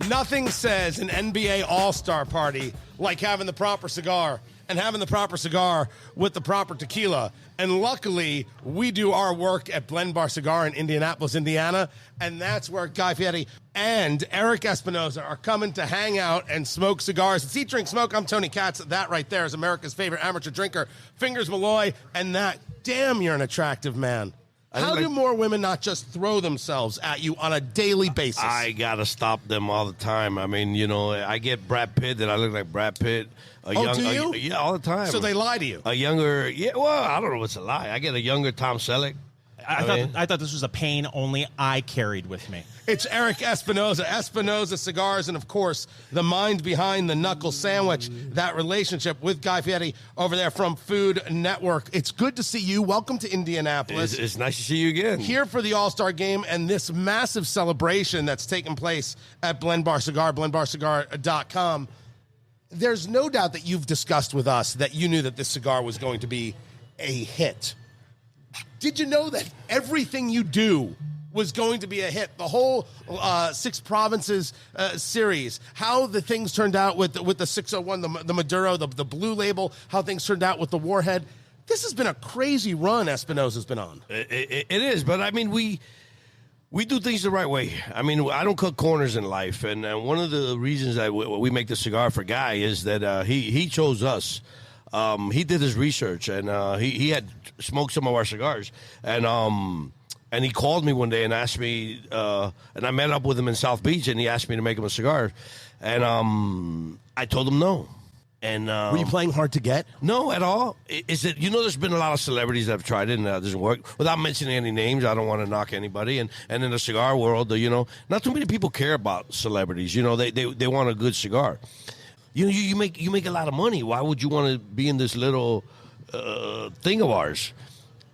Nothing says an NBA All-Star party like having the proper cigar and having the proper cigar with the proper tequila. And luckily, we do our work at Blend Bar Cigar in Indianapolis, Indiana, and that's where Guy Fieri and Erik Espinosa are coming to hang out and smoke cigars. It's Eat, Drink, Smoke. I'm Tony Katz. That right there is America's favorite amateur drinker, Fingers Malloy, and that, damn, you're an attractive man. How do more women not just throw themselves at you on a daily basis? I got to stop them all the time. I mean, you know, I get Brad Pitt, that I look like Brad Pitt. Do you? Yeah, all the time. So they lie to you? A younger, well, I don't know what's a lie. I get a younger Tom Selleck. I thought this was a pain only I carried with me. It's Erik Espinosa, Espinosa Cigars, and, of course, the mind behind the Knuckle Sandwich, that relationship with Guy Fieri over there from Food Network. It's good to see you. Welcome to Indianapolis. It's nice to see you again. Here for the All-Star Game and this massive celebration that's taking place at Blend Bar Cigar, blendbarcigar.com. There's no doubt that you've discussed with us that you knew that this cigar was going to be a hit. Did you know that everything you do was going to be a hit? The whole Six Provinces series, how the things turned out with the 601, the Maduro, the Blue Label, how things turned out with the Warhead. This has been a crazy run Espinosa's been on. It is, but I mean, we do things the right way. I mean, I don't cut corners in life, and one of the reasons that we make the cigar for Guy is that he chose us. He did his research, and he had smoked some of our cigars, and he called me one day and asked me, and I met up with him in South Beach, and he asked me to make him a cigar, and I told him no. And were you playing hard to get? No, at all. Is it? You know, there's been a lot of celebrities that have tried it and it doesn't work. Without mentioning any names, I don't want to knock anybody. And in the cigar world, you know, not too many people care about celebrities. You know, they want a good cigar. You know, you make a lot of money. Why would you want to be in this little thing of ours?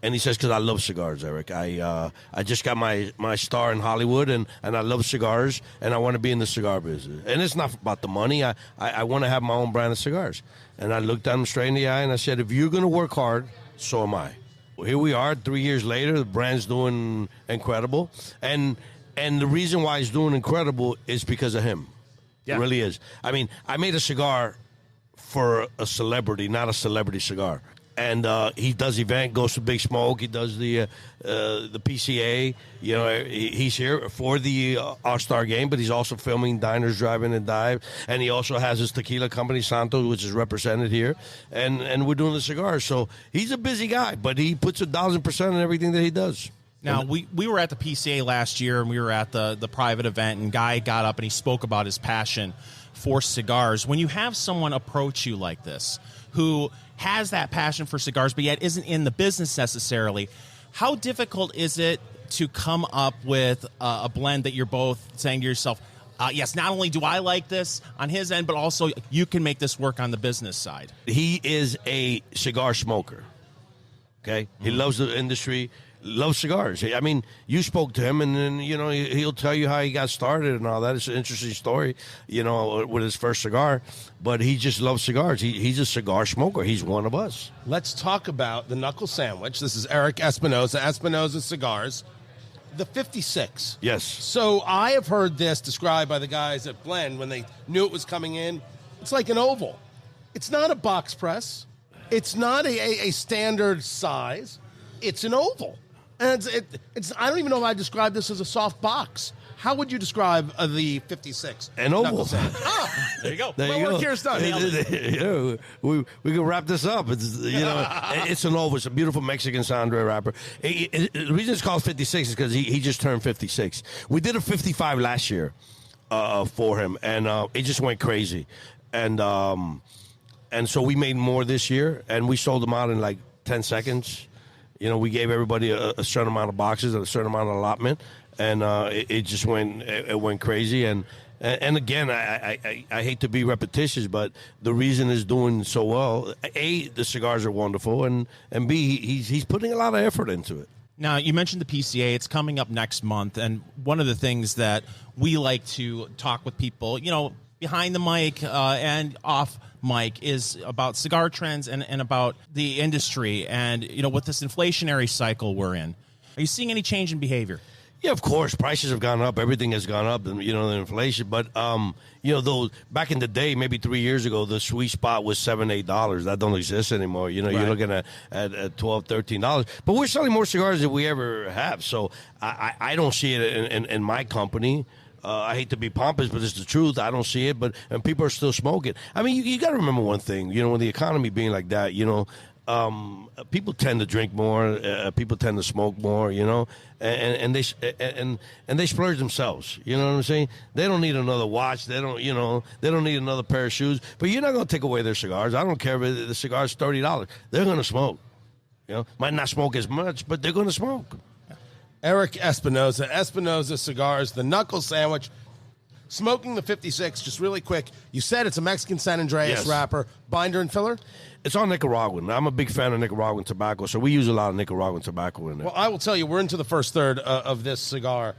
And he says, because I love cigars, Erik. I just got my star in Hollywood, and I love cigars, and I want to be in the cigar business. And it's not about the money. I want to have my own brand of cigars. And I looked at him straight in the eye, and I said, if you're going to work hard, so am I. Well, here we are, 3 years later. The brand's doing incredible. And the reason why it's doing incredible is because of him. Yeah. It really is. I mean, I made a cigar for a celebrity, not a celebrity cigar. And he does event, goes to Big Smoke. He does the PCA. You know, he's here for the All-Star Game, but he's also filming Diners, Drive-In, and Dive. And he also has his tequila company, Santos, which is represented here. And we're doing the cigars. So he's a busy guy, but he puts 1,000% in everything that he does. Now, we were at the PCA last year, and we were at the private event, and Guy got up and he spoke about his passion for cigars. When you have someone approach you like this, who has that passion for cigars but yet isn't in the business necessarily, how difficult is it to come up with a blend that you're both saying to yourself, yes, not only do I like this on his end, but also you can make this work on the business side? He is a cigar smoker, okay? He loves the industry, loves cigars. I mean, you spoke to him, and then, you know, he'll tell you how he got started and all that. It's an interesting story, you know, with his first cigar. But he just loves cigars. He's a cigar smoker. He's one of us. Let's talk about the Knuckle Sandwich. This is Erik Espinosa, Espinosa Cigars. The 56. Yes. So I have heard this described by the guys at Blend when they knew it was coming in. It's like an oval. It's not a box press. It's not a standard size. It's an oval. And it's I don't even know if I describe this as a soft box. How would you describe the 56? An oval. There you go. There you go. Work here's done. We can wrap this up. It's, you know, it's an oval. It's a beautiful Mexican Sandre wrapper. The reason it's called 56 is because he just turned 56. We did a 55 last year for him, and it just went crazy. And so we made more this year, and we sold them out in like 10 seconds. You know, we gave everybody a certain amount of boxes and a certain amount of allotment, and it just went crazy. And again, I hate to be repetitious, but the reason it's doing so well, A, the cigars are wonderful, and B, he's putting a lot of effort into it. Now, you mentioned the PCA. It's coming up next month, and one of the things that we like to talk with people, you know, behind the mic and off mic, is about cigar trends and about the industry and, you know, with this inflationary cycle we're in. Are you seeing any change in behavior? Yeah, of course, prices have gone up. Everything has gone up, and the inflation. But those back in the day, maybe 3 years ago, the sweet spot was $7-8. That don't exist anymore. You're looking at $12, $13. But we're selling more cigars than we ever have. So I don't see it in my company. I hate to be pompous, but it's the truth. I don't see it, and people are still smoking. I mean, you got to remember one thing. When the economy being like that, people tend to drink more. People tend to smoke more. And they splurge themselves. You know what I'm saying? They don't need another watch. They don't need another pair of shoes. But you're not going to take away their cigars. I don't care if the cigar's $30. They're going to smoke. Might not smoke as much, but they're going to smoke. Erik Espinosa Cigars, the Knuckle Sandwich. Smoking the 56, just really quick. You said it's a Mexican San Andreas wrapper, binder and filler? It's all Nicaraguan. I'm a big fan of Nicaraguan tobacco, so we use a lot of Nicaraguan tobacco in there. Well, I will tell you, we're into the first third of this cigar.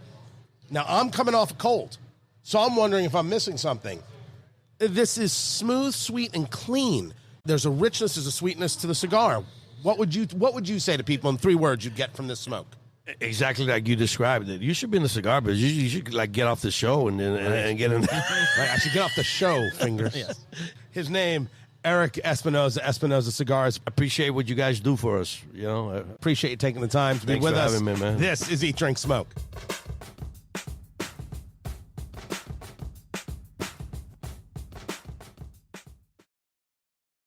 Now, I'm coming off a cold, so I'm wondering if I'm missing something. This is smooth, sweet, and clean. There's a richness, there's a sweetness to the cigar. What would you say to people in 3 words you'd get from this smoke? Exactly like you described it. You should be in the cigar business. You should get off the show and get in there. Right, I should get off the show, fingers. Yes. His name, Erik Espinosa, Espinosa Cigars. Appreciate what you guys do for us. Appreciate you taking the time to be with us. Thanks for having me, man. This is Eat, Drink, Smoke.